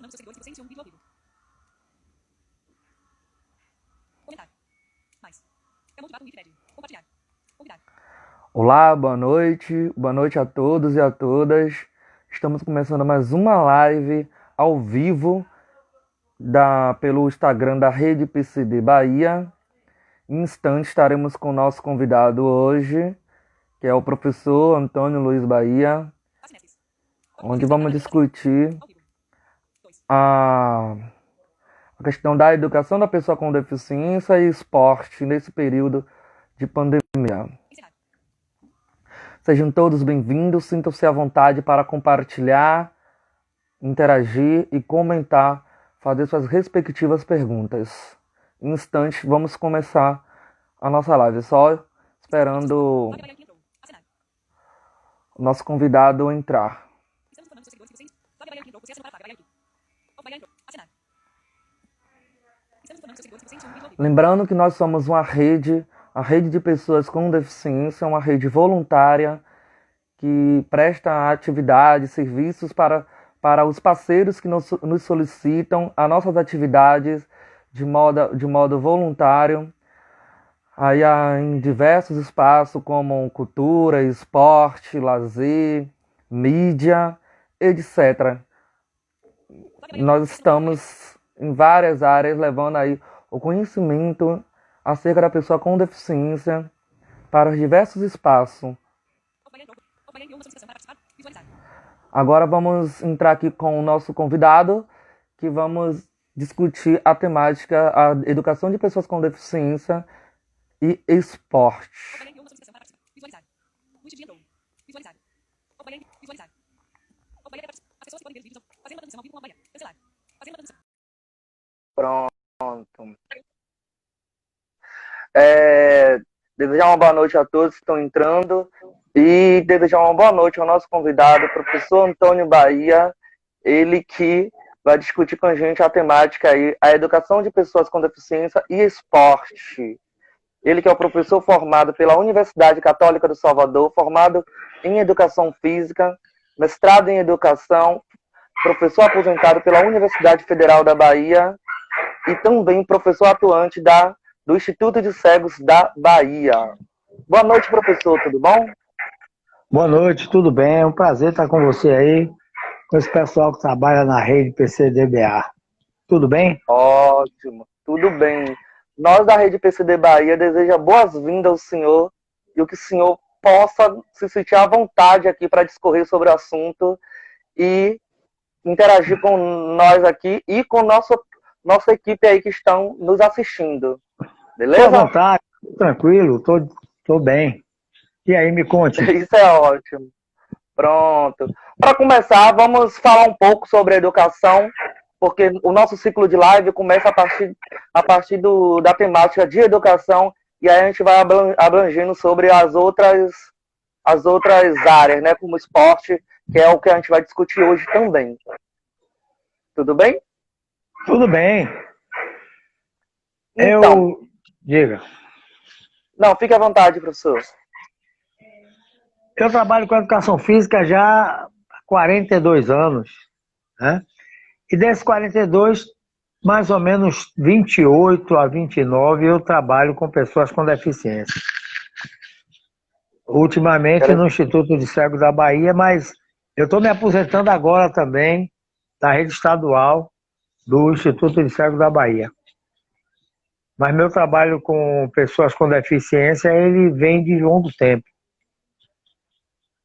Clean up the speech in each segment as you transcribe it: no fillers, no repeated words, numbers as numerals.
dos seus seguidores que você iniciou um vídeo ao vivo. Comentar. Mais. É motivado no Wikipedia. Compartilhar. Convidar. Olá, boa noite a todos e a todas. Estamos começando mais uma live ao vivo pelo Instagram da Rede PCD Bahia. Em instante estaremos com o nosso convidado hoje, que é o professor Antônio Luiz Bahia, onde vamos discutir a questão da educação da pessoa com deficiência e esporte nesse período de pandemia. Sejam todos bem-vindos, sintam-se à vontade para compartilhar, interagir e comentar, fazer suas respectivas perguntas. Em instante, vamos começar a nossa live, só esperando o nosso convidado entrar. Lembrando que nós somos uma rede, a rede de pessoas com deficiência, uma rede voluntária que presta atividades, serviços para os parceiros que nos solicitam as nossas atividades de modo voluntário, aí em diversos espaços como cultura, esporte, lazer, mídia, etc. Nós estamos em várias áreas levando aí o conhecimento acerca da pessoa com deficiência para os diversos espaços. Agora vamos entrar aqui com o nosso convidado, que vamos discutir a temática, a educação de pessoas com deficiência e esporte. Pronto. Desejar uma boa noite a todos que estão entrando e desejar uma boa noite ao nosso convidado, professor Antônio Bahia, ele que vai discutir com a gente a temática aí, a educação de pessoas com deficiência e esporte. Ele que é o professor formado pela Universidade Católica do Salvador, formado em Educação Física, mestrado em Educação, professor aposentado pela Universidade Federal da Bahia e também professor atuante do Instituto de Cegos da Bahia. Boa noite, professor, tudo bom? Boa noite, tudo bem? É um prazer estar com você aí, com esse pessoal que trabalha na rede PCDBA. Tudo bem? Ótimo, tudo bem. Nós da rede PCD Bahia desejamos boas-vindas ao senhor e que o senhor possa se sentir à vontade aqui para discorrer sobre o assunto e interagir com nós aqui e com nossa equipe aí que estão nos assistindo. Beleza? Estou à vontade, tranquilo, tô bem. E aí, me conte. Isso é ótimo. Pronto. Para começar, vamos falar um pouco sobre a educação, porque o nosso ciclo de live começa a partir da temática de educação, e aí a gente vai abrangendo sobre as outras áreas, né, como esporte, que é o que a gente vai discutir hoje também. Tudo bem? Tudo bem. Então, Diga. Não, fique à vontade, professor. Eu trabalho com educação física já há 42 anos, né? E desses 42, mais ou menos 28 a 29, eu trabalho com pessoas com deficiência. Ultimamente no Instituto de Cegos da Bahia, mas eu estou me aposentando agora também da rede estadual do Instituto de Cegos da Bahia. Mas meu trabalho com pessoas com deficiência, ele vem de longo tempo.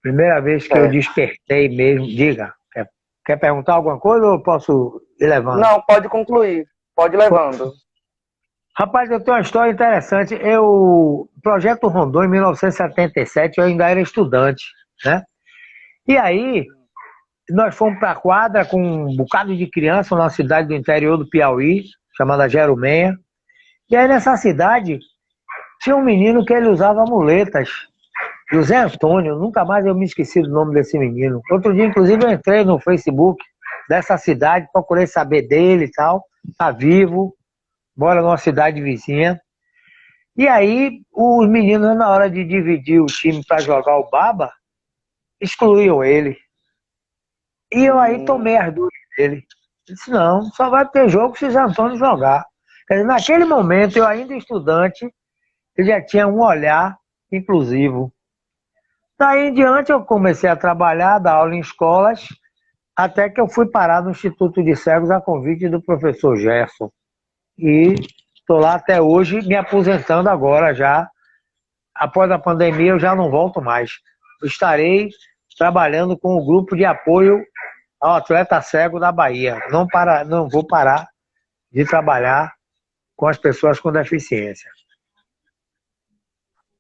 Primeira vez que eu despertei mesmo, diga, quer perguntar alguma coisa ou eu posso ir levando? Não, pode concluir, pode ir levando. Rapaz, eu tenho uma história interessante. Projeto Rondon, em 1977, eu ainda era estudante, né? E aí, nós fomos para a quadra com um bocado de criança numa cidade do interior do Piauí, chamada Jerumenha. E aí, nessa cidade, tinha um menino que ele usava muletas. José Antônio, nunca mais eu me esqueci do nome desse menino. Outro dia, inclusive, eu entrei no Facebook dessa cidade, procurei saber dele e tal. Tá vivo, mora numa cidade vizinha. E aí, os meninos, na hora de dividir o time para jogar o baba, excluíam ele. E eu aí tomei as duas dele. Eu disse, não, só vai ter jogo se Zé Antônio jogar. Quer dizer, naquele momento, eu ainda estudante, eu já tinha um olhar inclusivo. Daí em diante eu comecei a trabalhar, dar aula em escolas, até que eu fui parar no Instituto de Cegos a convite do professor Gerson. E estou lá até hoje, me aposentando agora já. Após a pandemia eu já não volto mais. Eu estarei trabalhando com o grupo de apoio ao atleta cego da Bahia. Não vou parar de trabalhar com as pessoas com deficiência.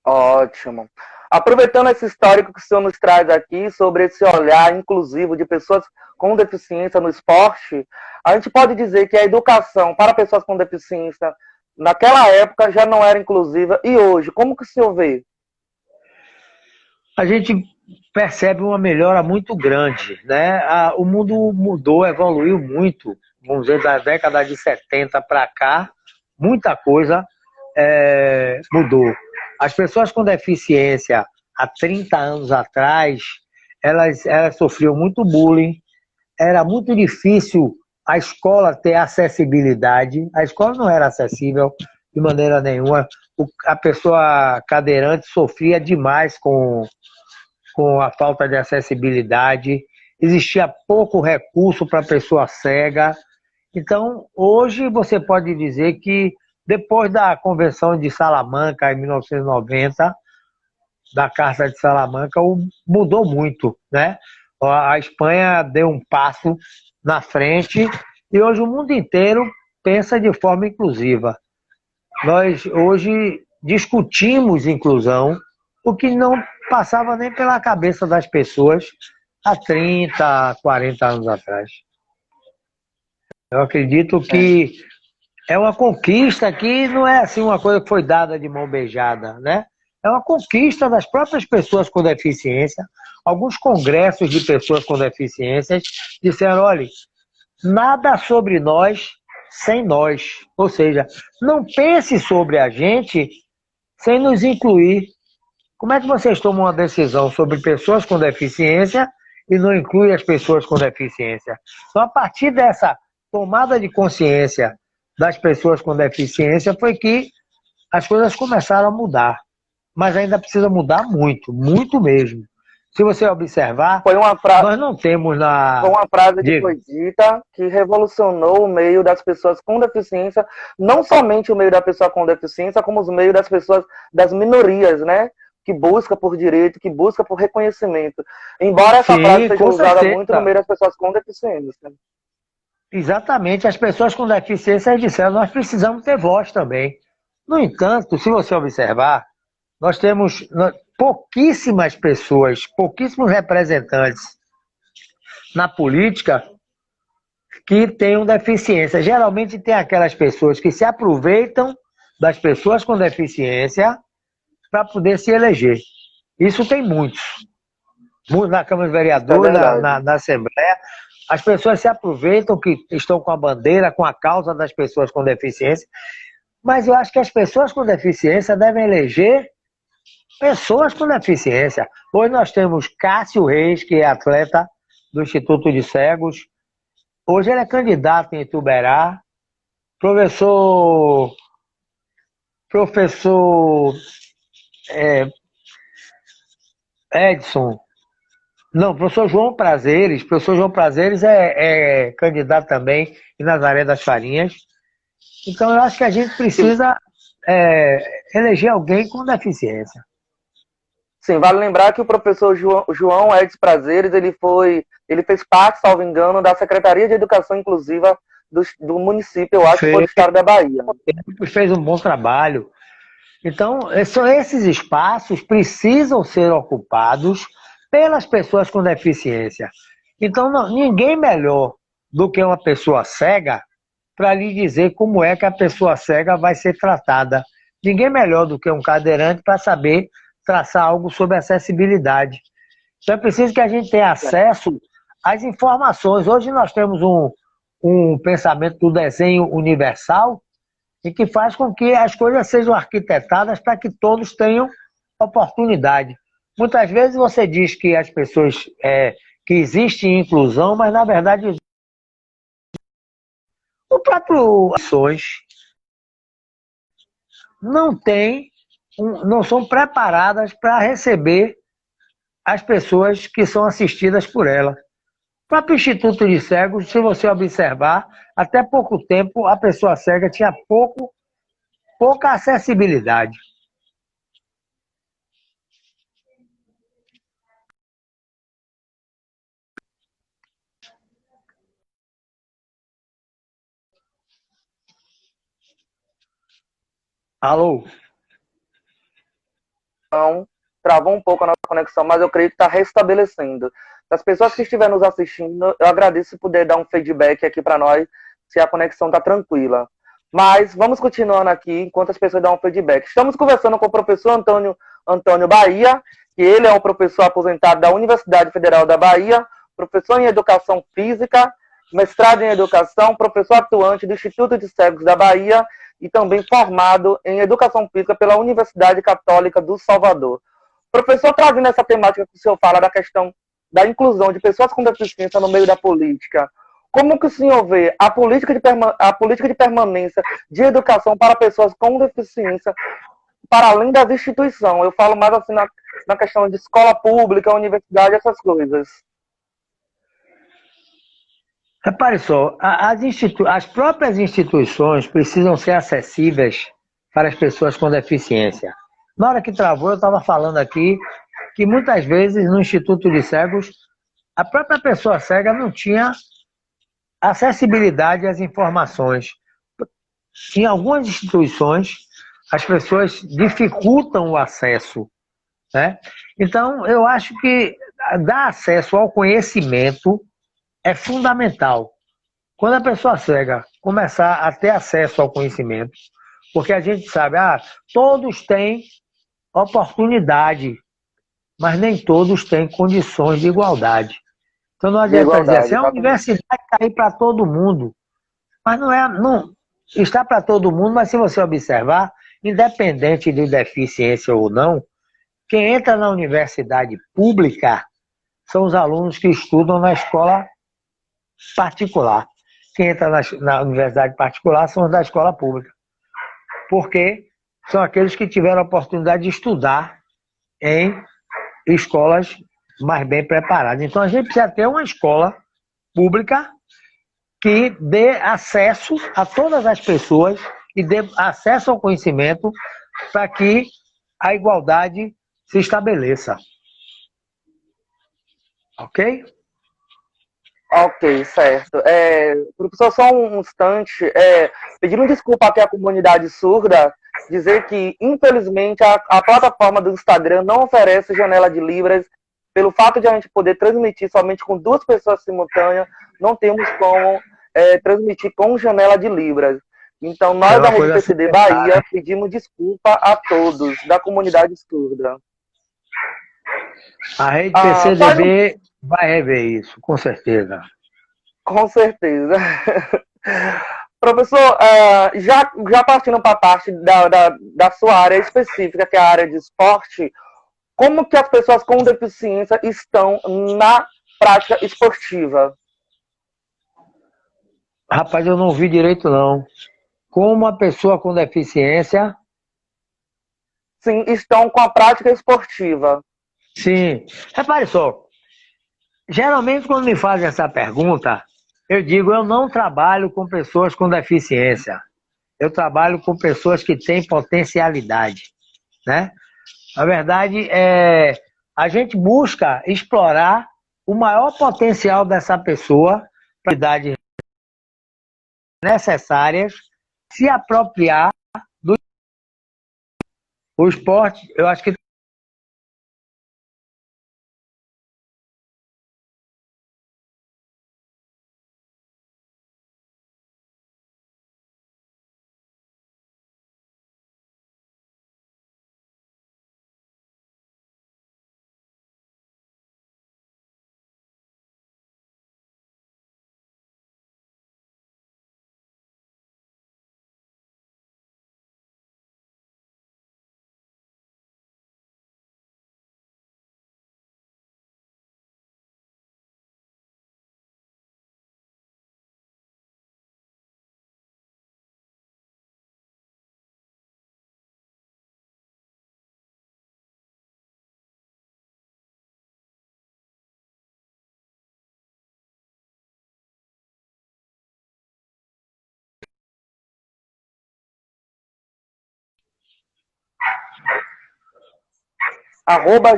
Ótimo. Aproveitando esse histórico que o senhor nos traz aqui sobre esse olhar inclusivo de pessoas com deficiência no esporte, a gente pode dizer que a educação para pessoas com deficiência naquela época já não era inclusiva e hoje, como que o senhor vê? A gente percebe uma melhora muito grande, né? O mundo mudou, evoluiu muito, vamos dizer, da década de 70 para cá, muita coisa mudou. As pessoas com deficiência, há 30 anos atrás, elas sofriam muito bullying, era muito difícil a escola ter acessibilidade, a escola não era acessível de maneira nenhuma, a pessoa cadeirante sofria demais com a falta de acessibilidade, existia pouco recurso para a pessoa cega. Então, hoje você pode dizer que depois da Convenção de Salamanca, em 1990, da Carta de Salamanca, mudou muito, né? A Espanha deu um passo na frente e hoje o mundo inteiro pensa de forma inclusiva. Nós hoje discutimos inclusão, o que não passava nem pela cabeça das pessoas há 30, 40 anos atrás. Eu acredito que é uma conquista que não é assim uma coisa que foi dada de mão beijada, né? É uma conquista das próprias pessoas com deficiência. Alguns congressos de pessoas com deficiências disseram, olha, nada sobre nós sem nós. Ou seja, não pense sobre a gente sem nos incluir. Como é que vocês tomam uma decisão sobre pessoas com deficiência e não incluem as pessoas com deficiência? Então, a partir dessa tomada de consciência das pessoas com deficiência foi que as coisas começaram a mudar. Mas ainda precisa mudar muito, muito mesmo. Se você observar, nós não temos Foi uma frase que foi dita que revolucionou o meio das pessoas com deficiência, não somente o meio da pessoa com deficiência, como os meios das pessoas, das minorias, né? Que busca por direito, que busca por reconhecimento. Embora essa frase seja usada muito no meio das pessoas com deficiência. Exatamente, as pessoas com deficiência disseram, nós precisamos ter voz também. No entanto, se você observar, nós temos pouquíssimas pessoas, pouquíssimos representantes na política que tenham deficiência. Geralmente tem aquelas pessoas que se aproveitam das pessoas com deficiência para poder se eleger. Isso tem muitos. Na Câmara de Vereadores, na Assembleia, as pessoas se aproveitam que estão com a bandeira, com a causa das pessoas com deficiência, mas eu acho que as pessoas com deficiência devem eleger pessoas com deficiência. Hoje nós temos Cássio Reis, que é atleta do Instituto de Cegos. Hoje ele é candidato em Ituberá. Professor Edson. Não, professor João Prazeres. Professor João Prazeres é candidato também em Nazaré das Farinhas. Então eu acho que a gente precisa eleger alguém com deficiência. Sim, vale lembrar que o professor João Edson Prazeres, ele fez parte, salvo engano, da Secretaria de Educação Inclusiva do município, eu acho que foi do estado da Bahia. Ele fez um bom trabalho. Então, esses espaços precisam ser ocupados pelas pessoas com deficiência. Então, ninguém melhor do que uma pessoa cega para lhe dizer como é que a pessoa cega vai ser tratada. Ninguém melhor do que um cadeirante para saber traçar algo sobre acessibilidade. Então é preciso que a gente tenha acesso às informações. Hoje nós temos um pensamento do desenho universal e que faz com que as coisas sejam arquitetadas para que todos tenham oportunidade. Muitas vezes você diz que as pessoas que existe inclusão, mas na verdade O próprio ações não tem, não são preparadas para receber as pessoas que são assistidas por ela. O próprio Instituto de Cegos, se você observar, até pouco tempo a pessoa cega tinha pouca acessibilidade. Alô? Então, travou um pouco a nossa conexão, mas eu creio que está restabelecendo. Das pessoas que estiverem nos assistindo, eu agradeço se puder dar um feedback aqui para nós, se a conexão está tranquila. Mas vamos continuando aqui, enquanto as pessoas dão um feedback. Estamos conversando com o professor Antônio Bahia, que ele é um professor aposentado da Universidade Federal da Bahia, professor em Educação Física, mestrado em Educação, professor atuante do Instituto de Cegos da Bahia e também formado em Educação Física pela Universidade Católica do Salvador. Professor, trazendo essa temática que o senhor fala da questão da inclusão de pessoas com deficiência no meio da política, como que o senhor vê a política de permanência de educação para pessoas com deficiência para além das instituições? Eu falo mais assim na questão de escola pública, universidade, essas coisas. Repare só, as próprias instituições precisam ser acessíveis para as pessoas com deficiência. Na hora que travou, eu estava falando aqui que muitas vezes no Instituto de Cegos, a própria pessoa cega não tinha acessibilidade às informações. Em algumas instituições, as pessoas dificultam o acesso, né? Então, eu acho que dar acesso ao conhecimento é fundamental. Quando a pessoa cega começar a ter acesso ao conhecimento, porque a gente sabe, todos têm oportunidade, mas nem todos têm condições de igualdade. Então não De adianta dizer assim, igualdade, a exatamente. universidade está aí para todo mundo, mas não está para todo mundo, mas se você observar, independente de deficiência ou não, quem entra na universidade pública são os alunos que estudam na escola particular. Quem entra na universidade particular são os da escola pública, porque são aqueles que tiveram a oportunidade de estudar em escolas mais bem preparadas. Então a gente precisa ter uma escola pública que dê acesso a todas as pessoas e dê acesso ao conhecimento para que a igualdade se estabeleça. Ok? Ok, certo. Professor, só um instante. Pedindo desculpa aqui à comunidade surda, dizer que, infelizmente, a plataforma do Instagram não oferece janela de Libras. Pelo fato de a gente poder transmitir somente com 2 pessoas simultâneas, não temos como transmitir com janela de Libras. Então, É nós da uma Rede coisa PCD secretária. Bahia pedimos desculpa a todos da comunidade surda. A rede Faz um PCDB vai rever isso, com certeza. Com certeza. Professor, já partindo para a parte da sua área específica, que é a área de esporte, como que as pessoas com deficiência estão na prática esportiva? Rapaz, eu não vi direito não. Como uma pessoa com deficiência, Sim, estão com a prática esportiva. sim. Repare só, geralmente quando me fazem essa pergunta, eu digo, eu não trabalho com pessoas com deficiência. Eu trabalho com pessoas que têm potencialidade, né? Na verdade, a gente busca explorar o maior potencial dessa pessoa para as habilidades necessárias, se apropriar do esporte. Eu acho que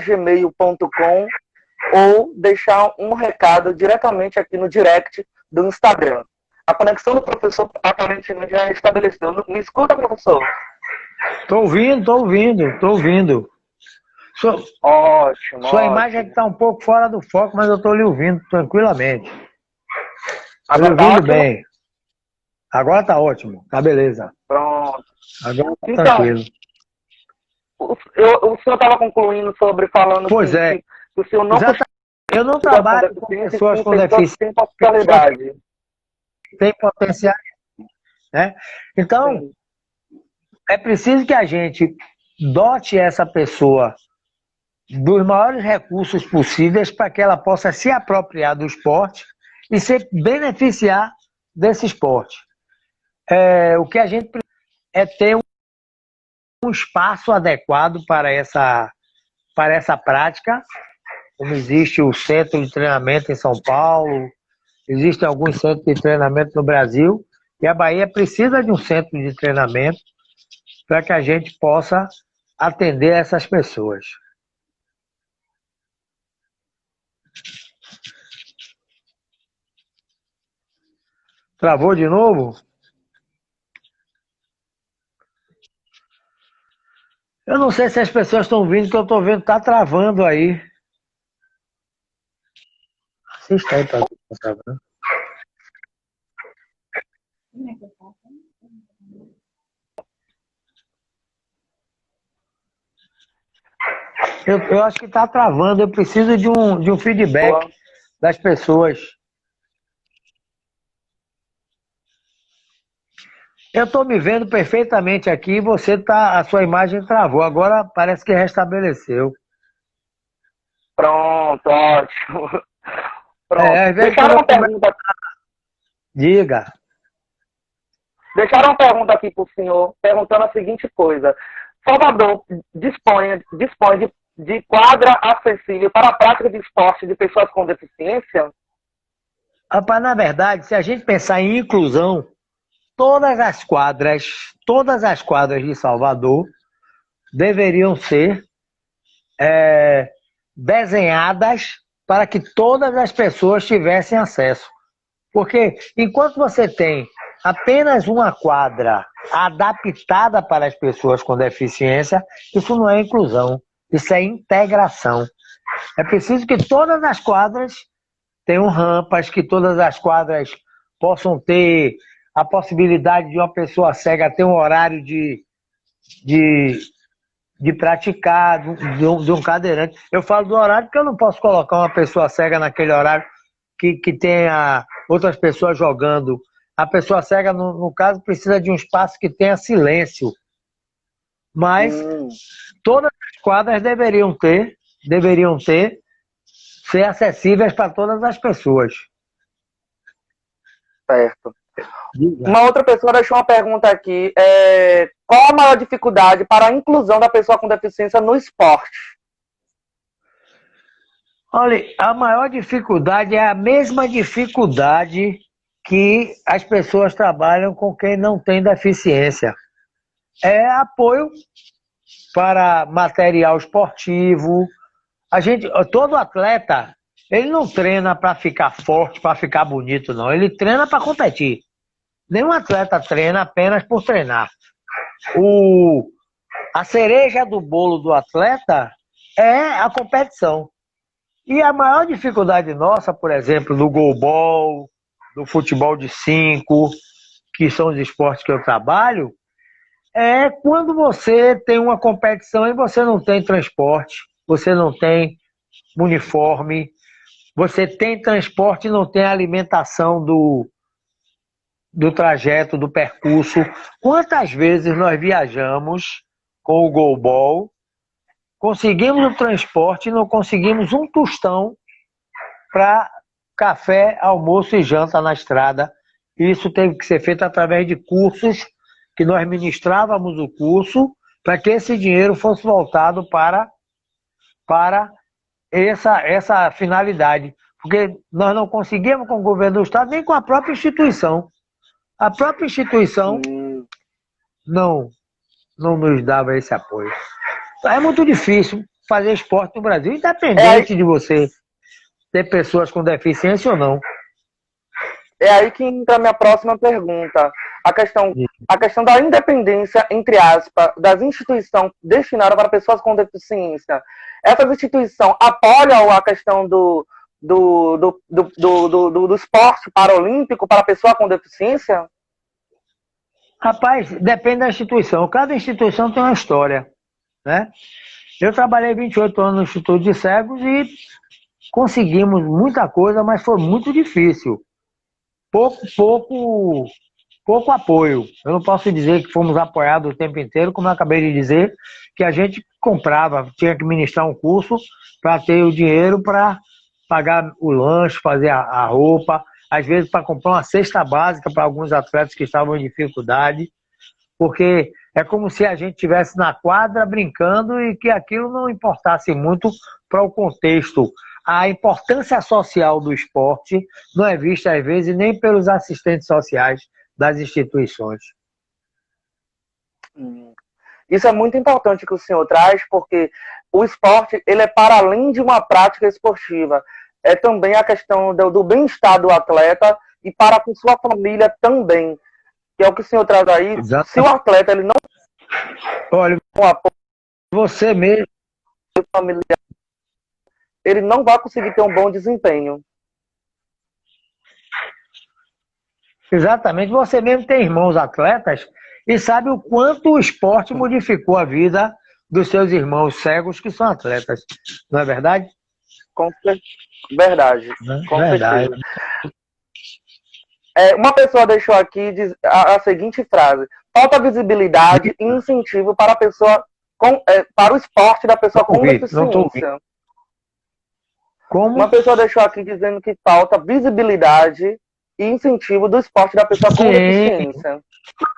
gmail.com ou deixar um recado diretamente aqui no direct do Instagram. A conexão do professor aparentemente já estabeleceu. Me escuta, professor? Tô ouvindo. Ótimo. Sua imagem está um pouco fora do foco, mas eu estou lhe ouvindo tranquilamente. Estou lhe Agora tá ouvindo ótimo? bem. Agora tá ótimo, tá beleza. Pronto. Agora tá Então, tranquilo. o senhor estava concluindo falando Pois é. que o senhor não Exatamente. Eu não trabalho com pessoas com deficiência, sem potencialidade. tem potencial, né? Então, Sim. é preciso que a gente dote essa pessoa dos maiores recursos possíveis para que ela possa se apropriar do esporte e se beneficiar desse esporte. O que a gente precisa é ter um espaço adequado para essa prática, como existe o centro de treinamento em São Paulo, existem alguns centros de treinamento no Brasil, e a Bahia precisa de um centro de treinamento para que a gente possa atender essas pessoas. Travou de novo? Eu não sei se as pessoas estão ouvindo, que eu estou vendo que está travando aí. Assista aí para ver se está travando. Eu acho que está travando, eu preciso de um feedback das pessoas. Eu estou me vendo perfeitamente aqui e a sua imagem travou. Agora parece que restabeleceu. Pronto, ótimo. Pronto. Às vezes Deixaram quando uma pergunta. Diga. Deixaram uma pergunta aqui para o senhor, perguntando a seguinte coisa. Salvador dispõe de quadra acessível para a prática de esporte de pessoas com deficiência? Rapaz, na verdade, se a gente pensar em inclusão, todas as quadras de Salvador deveriam ser desenhadas para que todas as pessoas tivessem acesso. Porque enquanto você tem apenas uma quadra adaptada para as pessoas com deficiência, isso não é inclusão, isso é integração. É preciso que todas as quadras tenham rampas, que todas as quadras possam ter a possibilidade de uma pessoa cega ter um horário de praticar, de um cadeirante. Eu falo do horário porque eu não posso colocar uma pessoa cega naquele horário que tenha outras pessoas jogando. A pessoa cega, no caso, precisa de um espaço que tenha silêncio. Mas todas as quadras deveriam ser acessíveis para todas as pessoas. Certo. Uma outra pessoa deixou uma pergunta aqui. Qual a maior dificuldade para a inclusão da pessoa com deficiência no esporte? Olha, a maior dificuldade é a mesma dificuldade que as pessoas trabalham com quem não tem deficiência. É apoio para material esportivo. Todo atleta, ele não treina para ficar forte, para ficar bonito, não. Ele treina para competir. Nenhum atleta treina apenas por treinar. A cereja do bolo do atleta é a competição. E a maior dificuldade nossa, por exemplo, do goalball, do futebol de 5, que são os esportes que eu trabalho, é quando você tem uma competição e você não tem transporte, você não tem uniforme, você tem transporte e não tem alimentação do trajeto, do percurso. Quantas vezes nós viajamos com o goalball, conseguimos o transporte e não conseguimos um tostão para café, almoço e janta na estrada. Isso teve que ser feito através de cursos, que nós ministrávamos o curso, para que esse dinheiro fosse voltado para essa finalidade. Porque nós não conseguimos com o governo do Estado, nem com a própria instituição. A própria instituição não nos dava esse apoio. É muito difícil. fazer esporte no Brasil, independente de você ter pessoas com deficiência ou não. É aí que entra a minha próxima pergunta. A questão da independência, entre aspas, das instituições destinadas para pessoas com deficiência. Essas instituições apoiam a questão do esporte paralímpico para pessoa com deficiência? Rapaz, depende da instituição. Cada instituição tem uma história, né? Eu trabalhei 28 anos no Instituto de Cegos e conseguimos muita coisa, mas foi muito difícil. Pouco apoio. Eu não posso dizer que fomos apoiados o tempo inteiro, como eu acabei de dizer, que a gente comprava, tinha que ministrar um curso para ter o dinheiro para pagar o lanche, fazer a roupa, às vezes para comprar uma cesta básica para alguns atletas que estavam em dificuldade, porque é como se a gente estivesse na quadra brincando e que aquilo não importasse muito para o contexto. A importância social do esporte não é vista, às vezes, nem pelos assistentes sociais das instituições. Isso é muito importante que o senhor traz, porque o esporte ele é para além de uma prática esportiva. É também a questão do bem-estar do atleta e para com sua família também. Que é o que o senhor traz aí. Exato. Se o atleta ele não Olha, tem um apoio você mesmo, familiar, ele não vai conseguir ter um bom desempenho. exatamente, você mesmo tem irmãos atletas e sabe o quanto o esporte modificou a vida dos seus irmãos cegos que são atletas. Não é verdade? Verdade. Com Verdade. certeza. Uma pessoa deixou aqui a seguinte frase: falta visibilidade e incentivo para a pessoa para o esporte da pessoa com deficiência. Como? Uma pessoa deixou aqui dizendo que falta visibilidade e incentivo do esporte da pessoa com deficiência.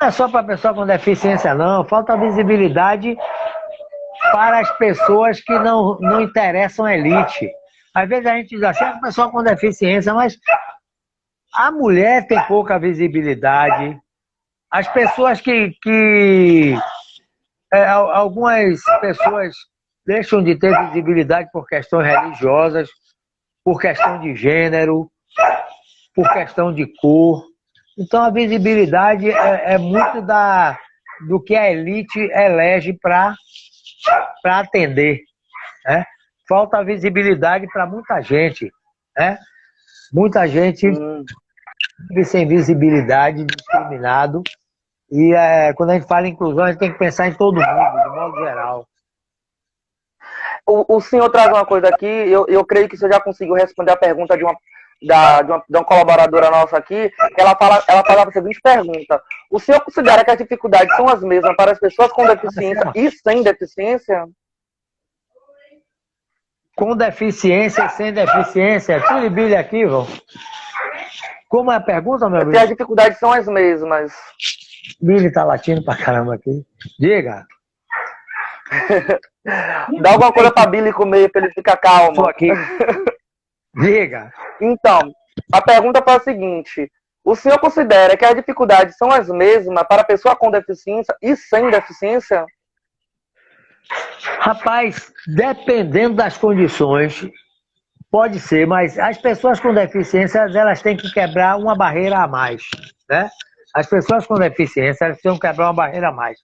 Não é só para a pessoa com deficiência, não. Falta visibilidade para as pessoas que não interessam a elite. Às vezes a gente diz assim, a pessoa com deficiência, mas a mulher tem pouca visibilidade. As pessoas algumas pessoas deixam de ter visibilidade por questões religiosas, por questão de gênero, por questão de cor. Então a visibilidade é muito do que a elite elege para atender, né? Falta visibilidade para muita gente, né? Muita gente vive sem visibilidade, discriminado. E quando a gente fala em inclusão, a gente tem que pensar em todo mundo, de modo geral. O senhor traz uma coisa aqui, eu creio que o senhor já conseguiu responder a pergunta de uma colaboradora nossa aqui, que ela falava a seguinte pergunta: o senhor considera que as dificuldades são as mesmas para as pessoas com deficiência e sem deficiência? Com deficiência e sem deficiência? Tire bilha aqui, Vô. Como é a pergunta, meu amigo? Se as dificuldades são as mesmas. Billy tá latindo pra caramba aqui. Diga. Dá alguma coisa pra Billy comer, pra ele ficar calmo. Tô aqui. Diga. Então, a pergunta foi a seguinte: o senhor considera que as dificuldades são as mesmas para a pessoa com deficiência e sem deficiência? Rapaz, dependendo das condições, pode ser, mas as pessoas com deficiência, elas têm que quebrar uma barreira a mais, né? As pessoas com deficiência, elas precisam quebrar uma barreira a mais.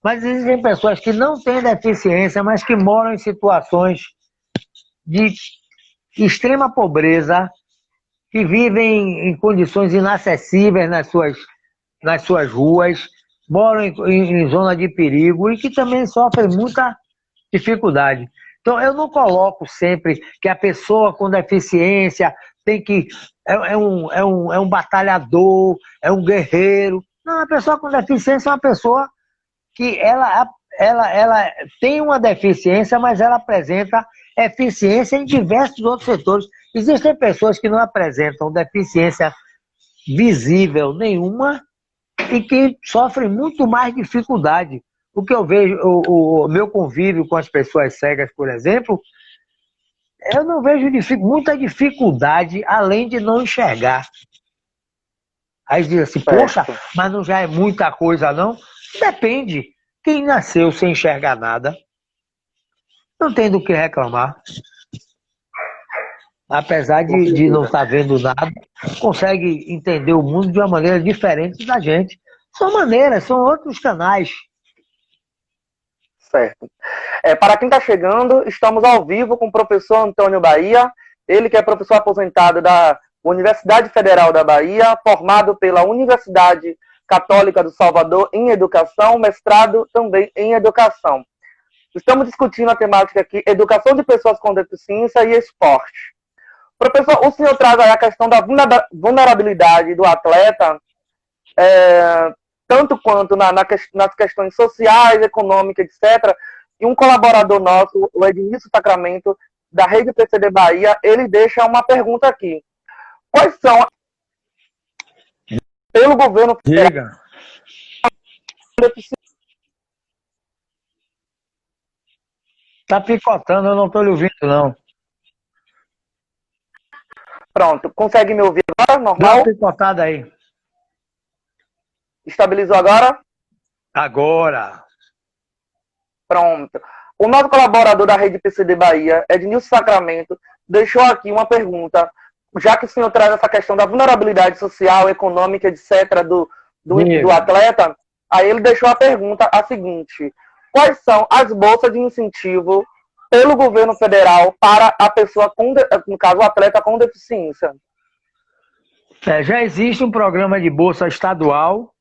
Mas existem pessoas que não têm deficiência, mas que moram em situações de extrema pobreza, que vivem em condições inacessíveis nas suas ruas, moram em zona de perigo e que também sofrem muita dificuldade. Então, eu não coloco sempre que a pessoa com deficiência tem que... É um batalhador, é um guerreiro. Não, a pessoa com deficiência é uma pessoa que ela tem uma deficiência, mas ela apresenta eficiência em diversos outros setores. Existem pessoas que não apresentam deficiência visível nenhuma e que sofrem muito mais dificuldade. O que eu vejo, o meu convívio com as pessoas cegas, por exemplo, eu não vejo muita dificuldade além de não enxergar. Aí diz assim, poxa, mas não já é muita coisa não? Depende. Quem nasceu sem enxergar nada não tem do que reclamar. Apesar de não estar vendo nada, consegue entender o mundo de uma maneira diferente da gente. São maneiras, são outros canais. Certo. Para quem está chegando, estamos ao vivo com o professor Antônio Bahia, ele que é professor aposentado da Universidade Federal da Bahia, formado pela Universidade Católica do Salvador em Educação, mestrado também em Educação. Estamos discutindo a temática aqui, educação de pessoas com deficiência e esporte. Professor, o senhor traz aí a questão da vulnerabilidade do atleta, tanto quanto nas questões sociais, econômicas, etc. E um colaborador nosso, o Edmilson Sacramento, da Rede PCD Bahia, ele deixa uma pergunta aqui. Quais são, pelo governo federal, tá picotando, eu não estou lhe ouvindo, não. Pronto, consegue me ouvir agora? Normal? Dá uma picotada aí. Estabilizou agora? Agora. Pronto. O nosso colaborador da Rede PCD Bahia, Edmilson Sacramento, deixou aqui uma pergunta, já que o senhor traz essa questão da vulnerabilidade social, econômica, etc., do atleta, aí ele deixou a pergunta a seguinte: quais são as bolsas de incentivo pelo governo federal para a pessoa, no caso, o atleta com deficiência? Já existe um programa de bolsa estadual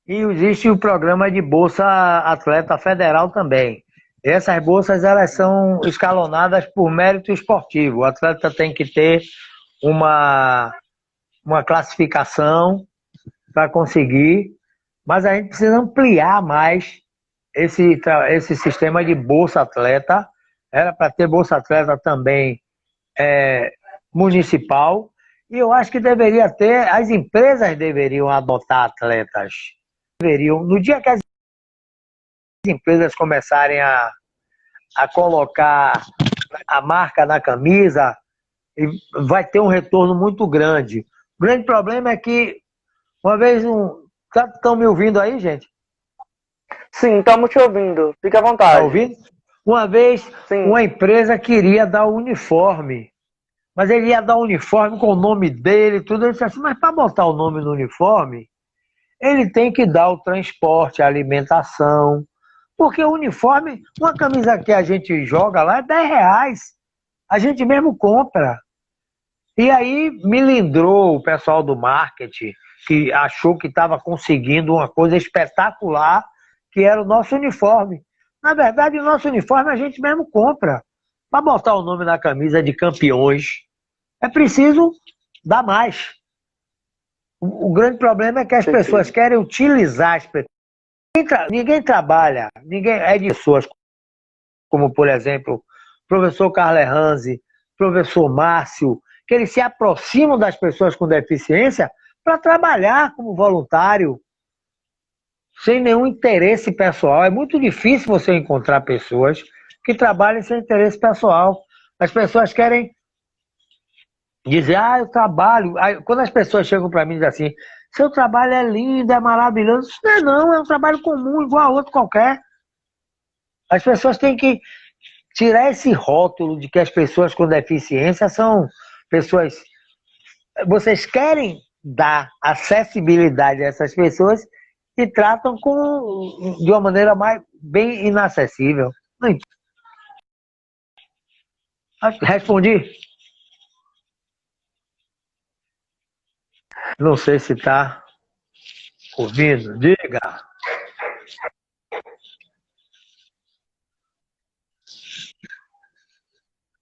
e existe o programa de bolsa atleta federal também. Essas bolsas, elas são escalonadas por mérito esportivo. O atleta tem que ter uma classificação para conseguir, mas a gente precisa ampliar mais esse sistema de bolsa atleta. Era para ter bolsa atleta também municipal, e eu acho que deveria ter, as empresas deveriam adotar atletas. No dia que as empresas começarem a colocar a marca na camisa, vai ter um retorno muito grande. O grande problema é que, uma vez, estão me ouvindo aí, gente? Sim, estamos te ouvindo. Fique à vontade. Está ouvindo? Uma vez, sim, uma empresa queria dar o uniforme, mas ele ia dar o uniforme com o nome dele e tudo. Ele disse assim, mas para botar o nome no uniforme, ele tem que dar o transporte, a alimentação. Porque o uniforme, uma camisa que a gente joga lá é R$10. A gente mesmo compra. E aí milindrou o pessoal do marketing, que achou que estava conseguindo uma coisa espetacular, que era o nosso uniforme. Na verdade, o nosso uniforme a gente mesmo compra. Para botar o nome na camisa de campeões, é preciso dar mais. O grande problema é que as pessoas querem utilizar as pessoas. Ninguém trabalha, ninguém é de pessoas, como, por exemplo, o professor Carlos Hanzi, professor Márcio, que eles se aproximam das pessoas com deficiência para trabalhar como voluntário, sem nenhum interesse pessoal. É muito difícil você encontrar pessoas que trabalhem sem interesse pessoal. As pessoas querem dizer, eu trabalho. Aí, quando as pessoas chegam para mim e dizem assim, seu trabalho é lindo, é maravilhoso. Isso não é um trabalho comum, igual a outro qualquer. As pessoas têm que tirar esse rótulo de que as pessoas com deficiência são pessoas... Vocês querem dar acessibilidade a essas pessoas e tratam de uma maneira bem inacessível. Respondi? Não sei se está ouvindo. Diga.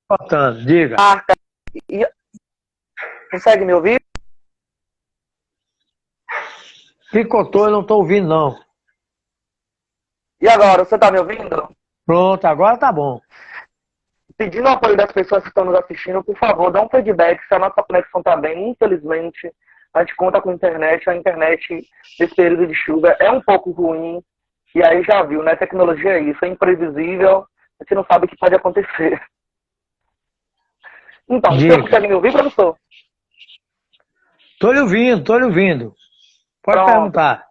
Cortando, diga. Consegue me ouvir? Picotou, eu não estou ouvindo, não. E agora, você está me ouvindo? Pronto, agora tá bom. Pedindo o apoio das pessoas que estão nos assistindo, por favor, dá um feedback se a nossa conexão está bem. Infelizmente, a gente conta com a internet nesse período de chuva é um pouco ruim. E aí já viu, né? Tecnologia é isso, é imprevisível, a gente não sabe o que pode acontecer. Então, você consegue me ouvir, professor? Estou lhe ouvindo. Pode Pronto. perguntar.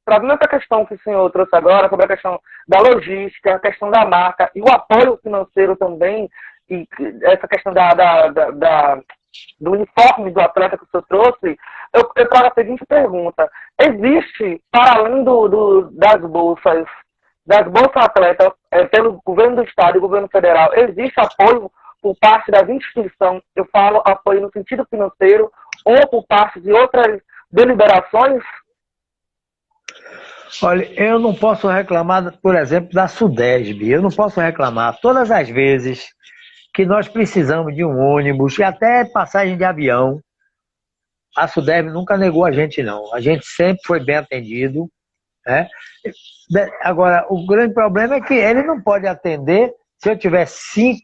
trazendo essa questão que o senhor trouxe agora, sobre a questão da logística, a questão da marca e o apoio financeiro também, e essa questão do uniforme do atleta que o senhor trouxe, eu trago a seguinte pergunta. Existe, para além das bolsas atleta, pelo governo do estado e governo federal, existe apoio por parte das instituições, eu falo apoio no sentido financeiro, ou por parte de outras deliberações? Olha, eu não posso reclamar, por exemplo, da Sudesb. Eu não posso reclamar. Todas as vezes que nós precisamos de um ônibus e até passagem de avião, a Sudesb nunca negou a gente, não. A gente sempre foi bem atendido, né? Agora, o grande problema é que ele não pode atender. Se eu tiver 5,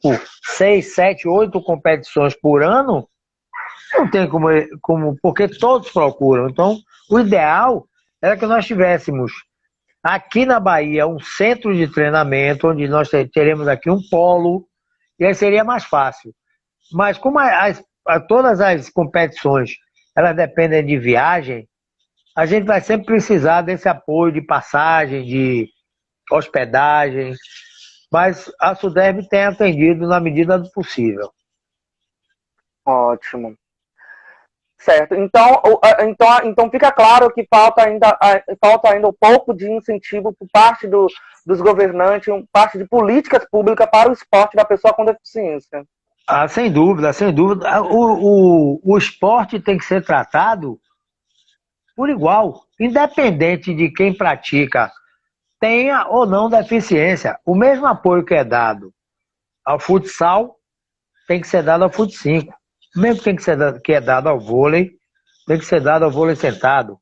6, 7, 8 competições por ano, não tem como, porque todos procuram. Então, o ideal era que nós tivéssemos aqui na Bahia um centro de treinamento, onde nós teremos aqui um polo, e aí seria mais fácil. Mas como todas as competições elas dependem de viagem, a gente vai sempre precisar desse apoio de passagem, de hospedagem, mas a Sudesb tem atendido na medida do possível. Ótimo. Certo. Então fica claro que falta ainda um pouco de incentivo por parte dos governantes, parte de políticas públicas para o esporte da pessoa com deficiência. Ah, sem dúvida, sem dúvida. O esporte tem que ser tratado por igual, independente de quem pratica, tenha ou não deficiência. O mesmo apoio que é dado ao futsal tem que ser dado ao fut5. O mesmo que é dado ao vôlei, tem que ser dado ao vôlei sentado.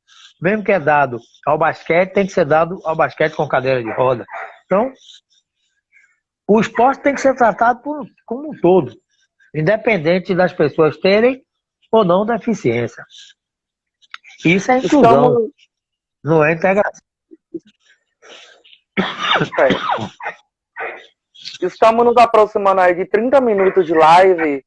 O mesmo que é dado ao basquete, tem que ser dado ao basquete com cadeira de roda. Então, o esporte tem que ser tratado como um todo, independente das pessoas terem ou não deficiência. Isso é inclusão, não é integração. Estamos nos aproximando aí de 30 minutos de live.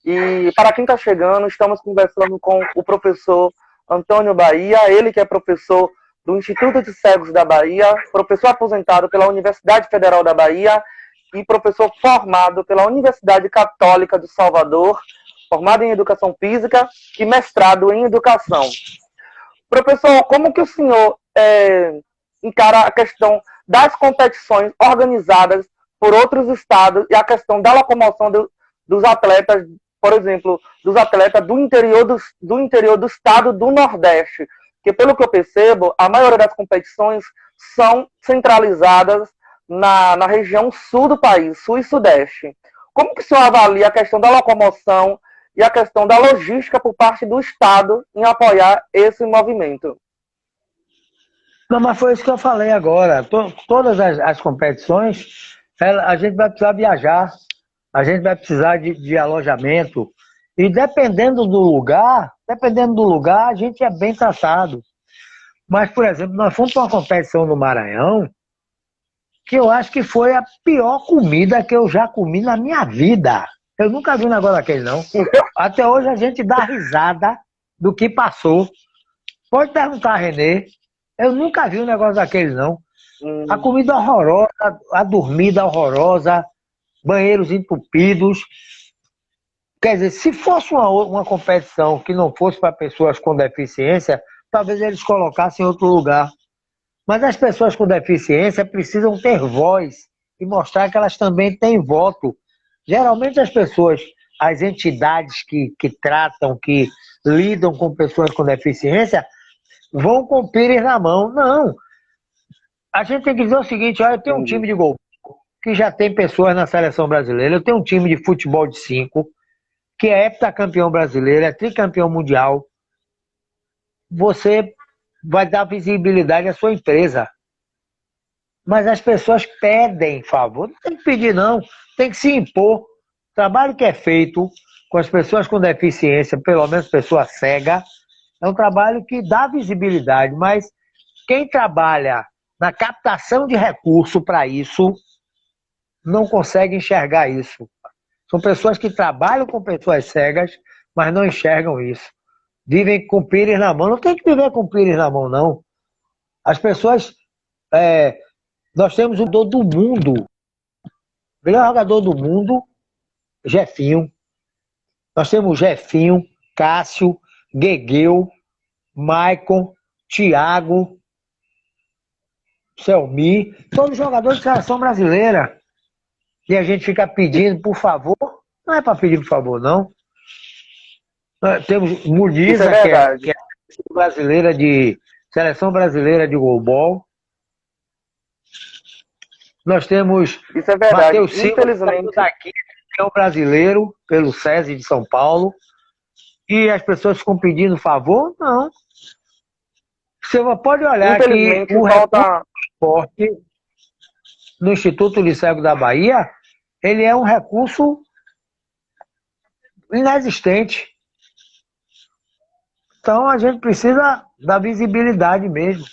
E para quem está chegando, estamos conversando com o professor Antônio Bahia, ele que é professor do Instituto de Cegos da Bahia, professor aposentado pela Universidade Federal da Bahia e professor formado pela Universidade Católica de Salvador, formado em Educação Física e mestrado em Educação. Professor, como que o senhor encara a questão das competições organizadas por outros estados e a questão da locomoção dos atletas, por exemplo, dos atletas do interior do estado do Nordeste? Porque, pelo que eu percebo, a maioria das competições são centralizadas na região sul do país, sul e sudeste. Como que o senhor avalia a questão da locomoção e a questão da logística por parte do Estado em apoiar esse movimento? Não, mas foi isso que eu falei agora. Todas as competições, a gente vai precisar viajar, a gente vai precisar de alojamento. E dependendo do lugar, a gente é bem tratado. Mas, por exemplo, nós fomos para uma competição no Maranhão, que eu acho que foi a pior comida que eu já comi na minha vida. Eu nunca vi um negócio daquele, não. Até hoje a gente dá risada do que passou. Pode perguntar a Renê. Eu nunca vi um negócio daquele, não. A comida horrorosa, a dormida horrorosa, banheiros entupidos. Quer dizer, se fosse uma competição que não fosse para pessoas com deficiência, talvez eles colocassem em outro lugar. Mas as pessoas com deficiência precisam ter voz e mostrar que elas também têm voto. Geralmente as entidades que tratam, que lidam com pessoas com deficiência, vão com o pires na mão. Não. A gente tem que dizer o seguinte, olha, eu tenho um time de golfe que já tem pessoas na seleção brasileira, eu tenho um time de futebol de 5, que é heptacampeão brasileiro, é tricampeão mundial. Você vai dar visibilidade à sua empresa. Mas as pessoas pedem favor. Não tem que pedir, não. Tem que se impor. O trabalho que é feito com as pessoas com deficiência, pelo menos pessoa cega, é um trabalho que dá visibilidade. Mas quem trabalha na captação de recurso para isso, não consegue enxergar isso. São pessoas que trabalham com pessoas cegas, mas não enxergam isso. Vivem com pires na mão. Não tem que viver com pires na mão, não. As pessoas. Nós temos o jogador do mundo. O melhor jogador do mundo, Jefinho. Nós temos Jefinho, Cássio, Guegueu, Maicon, Thiago, Selmi, todos jogadores de seleção brasileira. E a gente fica pedindo, por favor. Não é para pedir por favor, não. Nós temos Muniza, que é brasileira de seleção brasileira de goalball. Nós temos Isso é verdade. Matheus Silva, Infelizmente, aqui, que é um brasileiro, pelo SESI de São Paulo. E as pessoas ficam pedindo favor? Não. Você pode olhar que o falta esporte no Instituto de Cego da Bahia, ele é um recurso inexistente. Então a gente precisa da visibilidade mesmo.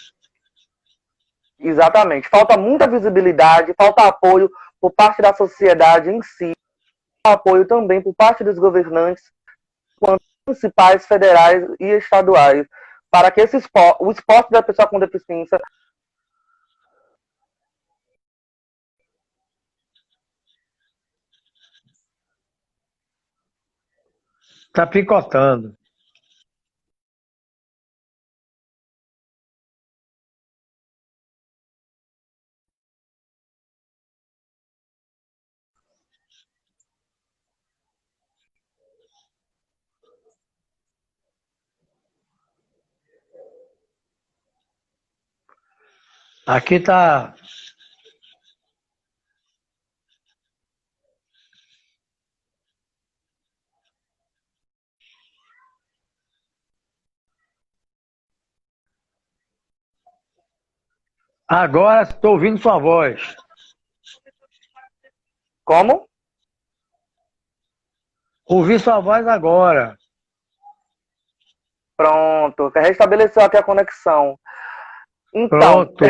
Exatamente. Falta muita visibilidade, falta apoio por parte da sociedade em si, apoio também por parte dos governantes, quanto municipais, federais e estaduais, para que o esporte da pessoa com deficiência Tá picotando. Aqui tá. Agora estou ouvindo sua voz. Como? Ouvi sua voz agora. Pronto, restabeleceu aqui a conexão. Então, Pronto.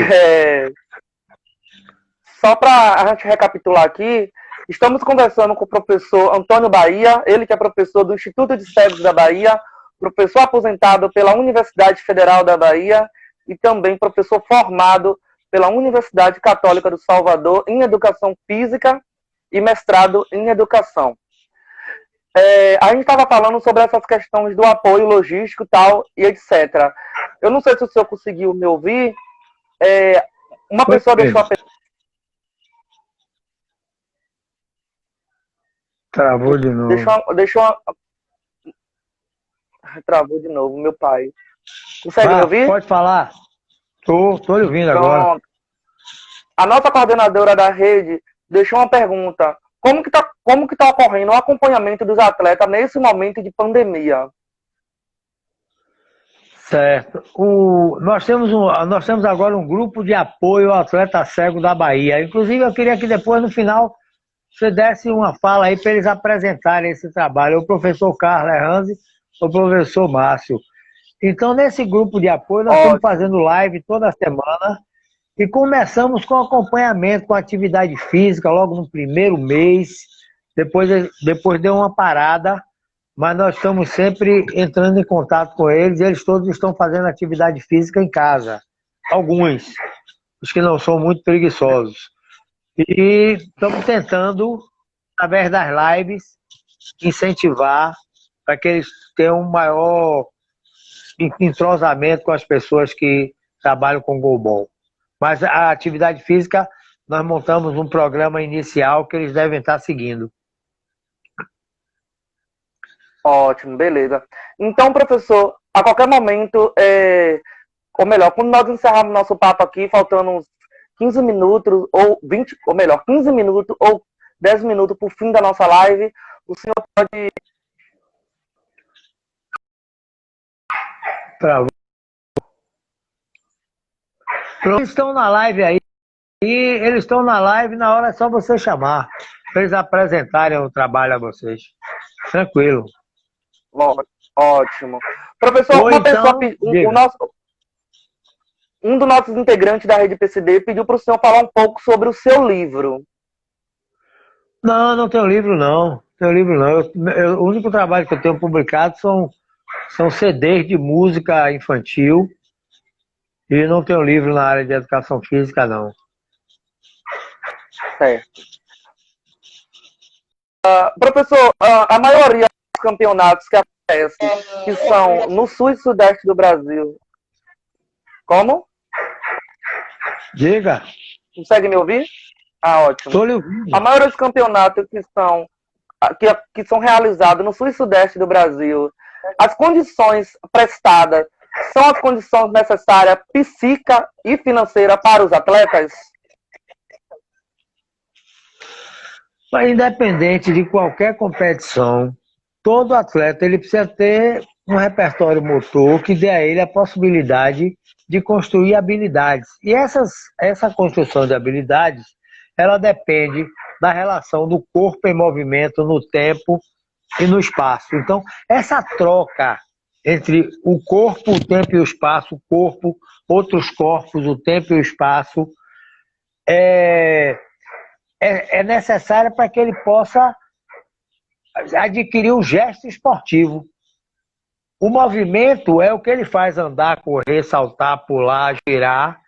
Só para a gente recapitular aqui, estamos conversando com o professor Antônio Bahia, ele que é professor do Instituto de Cegos da Bahia, professor aposentado pela Universidade Federal da Bahia e também professor formado pela Universidade Católica do Salvador em Educação Física e mestrado em Educação. A gente estava falando sobre essas questões do apoio logístico tal, e etc. Eu não sei se o senhor conseguiu me ouvir. Uma pessoa deixou a pergunta. Travou de novo. Travou de novo, meu pai. Consegue me ouvir? Pode falar. Tô lhe ouvindo agora. A nossa coordenadora da rede deixou uma pergunta. Como que tá ocorrendo o acompanhamento dos atletas nesse momento de pandemia? Certo. Nós temos agora um grupo de apoio ao atleta cego da Bahia. Inclusive, eu queria que depois, no final, você desse uma fala aí para eles apresentarem esse trabalho. O professor Carlos Herranzi, o professor Márcio. Então, nesse grupo de apoio, nós estamos fazendo live toda semana e começamos com acompanhamento, com atividade física, logo no primeiro mês. Depois deu uma parada, mas nós estamos sempre entrando em contato com eles e eles todos estão fazendo atividade física em casa. Alguns, os que não são muito preguiçosos. E estamos tentando, através das lives, incentivar para que eles tenham um maior entrosamento com as pessoas que trabalham com goalball. Mas a atividade física, nós montamos um programa inicial que eles devem estar seguindo. Ótimo, beleza. Então, professor, a qualquer momento, ou melhor, quando nós encerrarmos nosso papo aqui, faltando uns 15 minutos, ou 20, ou melhor, 15 minutos ou 10 minutos para o fim da nossa live, o senhor pode... Travou. Eles estão na live aí, e eles estão na live, na hora é só você chamar, para eles apresentarem o trabalho a vocês. Tranquilo. Ótimo. Professor, um dos nossos integrantes da Rede PCD pediu para o senhor falar um pouco sobre o seu livro. Não tenho livro não. O único trabalho que eu tenho publicado são CDs de música infantil E não tenho livro na área de educação física, não. Certo. Professor, a maioria dos campeonatos que acontecem, que são no sul e sudeste do Brasil. Como? Diga. Consegue me ouvir? Ah, ótimo. Estou lhe ouvindo. A maioria dos campeonatos que são realizados no sul e sudeste do Brasil, as condições prestadas são as condições necessárias psíquica e financeira para os atletas? Mas independente de qualquer competição, todo atleta ele precisa ter um repertório motor que dê a ele a possibilidade de construir habilidades. E essa construção de habilidades, ela depende da relação do corpo em movimento no tempo e no espaço. Então, essa troca entre o corpo, o tempo e o espaço, o corpo, outros corpos, o tempo e o espaço, é necessária para que ele possa adquirir um gesto esportivo. O movimento é o que ele faz andar, correr, saltar, pular, girar.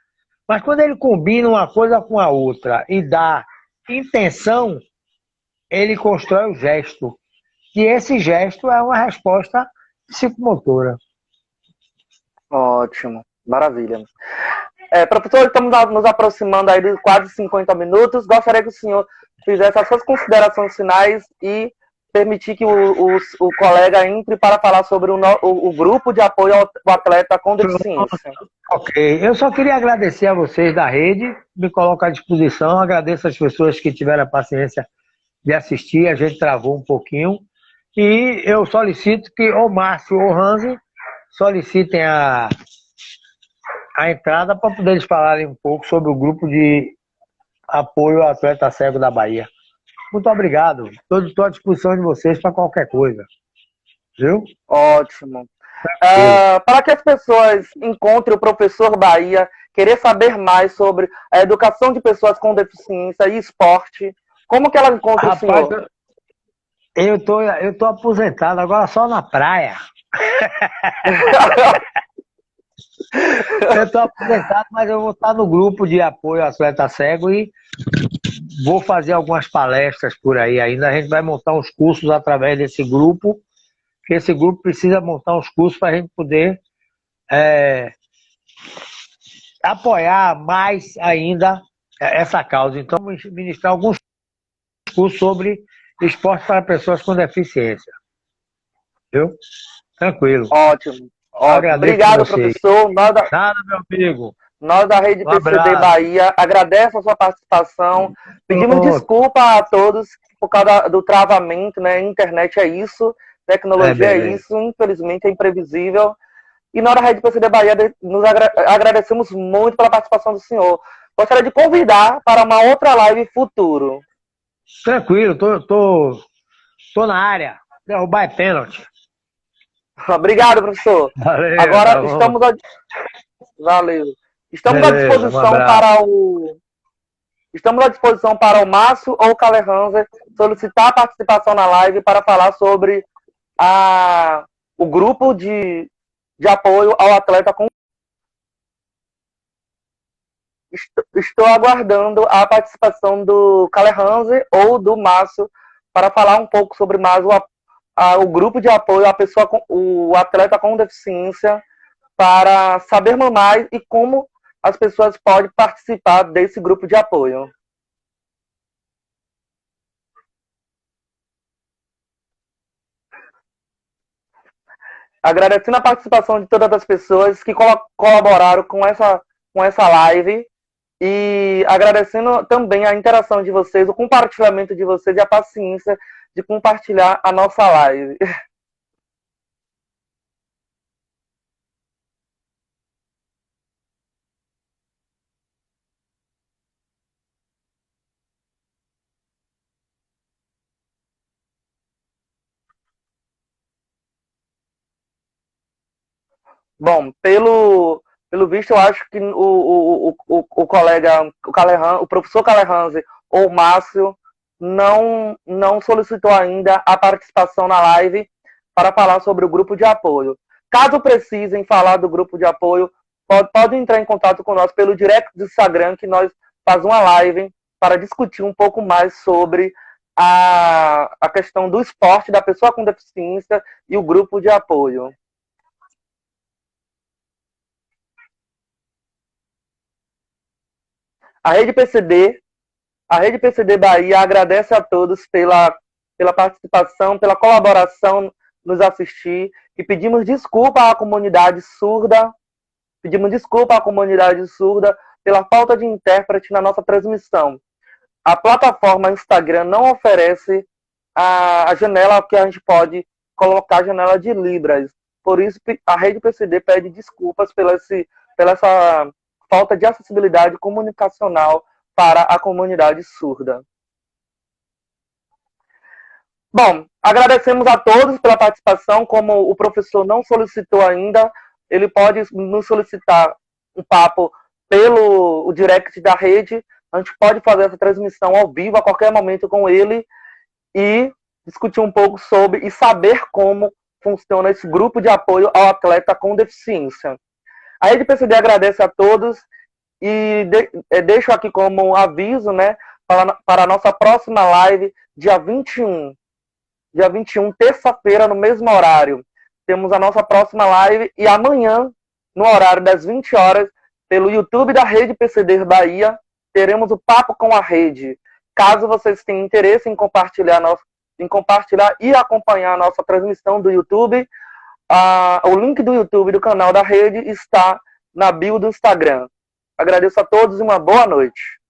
Mas quando ele combina uma coisa com a outra e dá intenção, ele constrói o gesto. E esse gesto é uma resposta psicomotora. Ótimo, maravilha. Professor, estamos nos aproximando aí de quase 50 minutos. Gostaria que o senhor fizesse as suas considerações finais e permitir que o colega entre para falar sobre o grupo de apoio ao atleta com deficiência. Ok, eu só queria agradecer a vocês da rede, me coloco à disposição, agradeço as pessoas que tiveram a paciência de assistir, a gente travou um pouquinho, e eu solicito que o Márcio ou o Hansi solicitem a entrada para poder eles falarem um pouco sobre o grupo de apoio ao atleta cego da Bahia. Muito obrigado. Estou à disposição de vocês para qualquer coisa. Viu? Ótimo. Para que as pessoas encontrem o professor Bahia, querer saber mais sobre a educação de pessoas com deficiência e esporte, como que ela encontra o senhor? Eu tô aposentado, agora só na praia. Eu estou aposentado, mas eu vou estar no grupo de apoio ao atleta cego e vou fazer algumas palestras por aí ainda. A gente vai montar uns cursos através desse grupo, que esse grupo precisa montar uns cursos para a gente poder apoiar mais ainda essa causa. Então, ministrar alguns cursos sobre esporte para pessoas com deficiência. Viu? Tranquilo. Ótimo. Obrigado, professor. Nada, meu amigo. Nós da Rede PCD Bahia agradecemos a sua participação. Pedimos desculpa a todos por causa do travamento, né? Internet é isso, tecnologia é isso, infelizmente é imprevisível. E nós da Rede PCD Bahia nos agradecemos muito pela participação do senhor. Gostaria de convidar para uma outra live futuro. Tranquilo, tô na área. Derrubar é pênalti. Obrigado, professor. Valeu, agora tá estamos à disposição Estamos à disposição para o Márcio ou o Calerhanzer solicitar a participação na live para falar sobre o grupo de apoio ao atleta com. Estou aguardando a participação do Calerhanzer ou do Márcio para falar um pouco sobre mais o grupo de apoio à pessoa o atleta com deficiência, para sabermos mais e como as pessoas podem participar desse grupo de apoio. Agradecendo a participação de todas as pessoas que colaboraram com essa live e agradecendo também a interação de vocês, o compartilhamento de vocês e a paciência de compartilhar a nossa live. Bom, pelo visto, eu acho que o colega, o professor Calerhanze ou o Márcio não solicitou ainda a participação na live para falar sobre o grupo de apoio. Caso precisem falar do grupo de apoio, pode entrar em contato com nós pelo direct do Instagram, que nós faz uma live para discutir um pouco mais sobre a questão do esporte da pessoa com deficiência e o grupo de apoio. A Rede PCD Bahia agradece a todos pela participação, pela colaboração, nos assistir, e pedimos desculpa à comunidade surda, pela falta de intérprete na nossa transmissão. A plataforma Instagram não oferece a janela que a gente pode colocar, a janela de Libras. Por isso, a Rede PCD pede desculpas pela essa falta de acessibilidade comunicacional para a comunidade surda. Bom, agradecemos a todos pela participação. Como o professor não solicitou ainda, ele pode nos solicitar um papo pelo direct da rede. A gente pode fazer essa transmissão ao vivo a qualquer momento com ele e discutir um pouco sobre e saber como funciona esse grupo de apoio ao atleta com deficiência. A Rede PCD agradece a todos e deixo aqui como aviso, né, para a nossa próxima live, dia 21, terça-feira, no mesmo horário. Temos a nossa próxima live e amanhã, no horário das 20 horas, pelo YouTube da Rede PCD Bahia, teremos o Papo com a Rede. Caso vocês tenham interesse em compartilhar e acompanhar a nossa transmissão do YouTube, o link do YouTube do canal da Rede está na bio do Instagram. Agradeço a todos e uma boa noite.